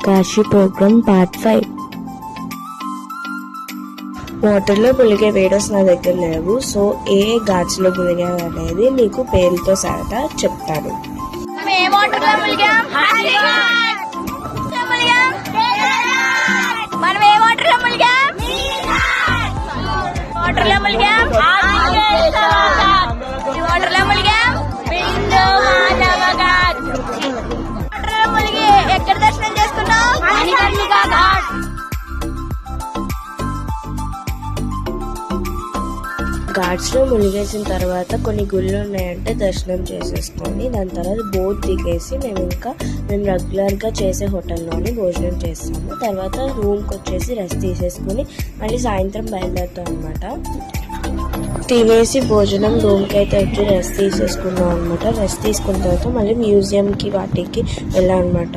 Kashi programme part 5. వాటర్లో మునిగే videos నా దగ్గర లేవు, సో ఏ ఘాట్స్ లో మునిగావు అనేది మీకు పేరుతో సహా చెప్తాను. ఎక్కడ దర్శనం చేసుకున్నావు? ఘాట్స్ లో మునిగేసిన తర్వాత కొన్ని గుళ్ళు ఉన్నాయంటే దర్శనం చేసేసుకొని దాని తర్వాత బోట్ దిగేసి మేము రెగ్యులర్ గా చేసే హోటల్లోని భోజనం చేస్తాము. తర్వాత రూమ్కి వచ్చేసి రెస్ట్ తీసేసుకుని మళ్ళీ సాయంత్రం బయలుదేరుతాం అనమాట. తినేసి భోజనం రూమ్కి అయితే వచ్చి రెస్ట్ తీసేసుకున్నాం అనమాట. రెస్ట్ తీసుకున్న తర్వాత మళ్ళీ మ్యూజియంకి వాటికి వెళ్ళాం అనమాట.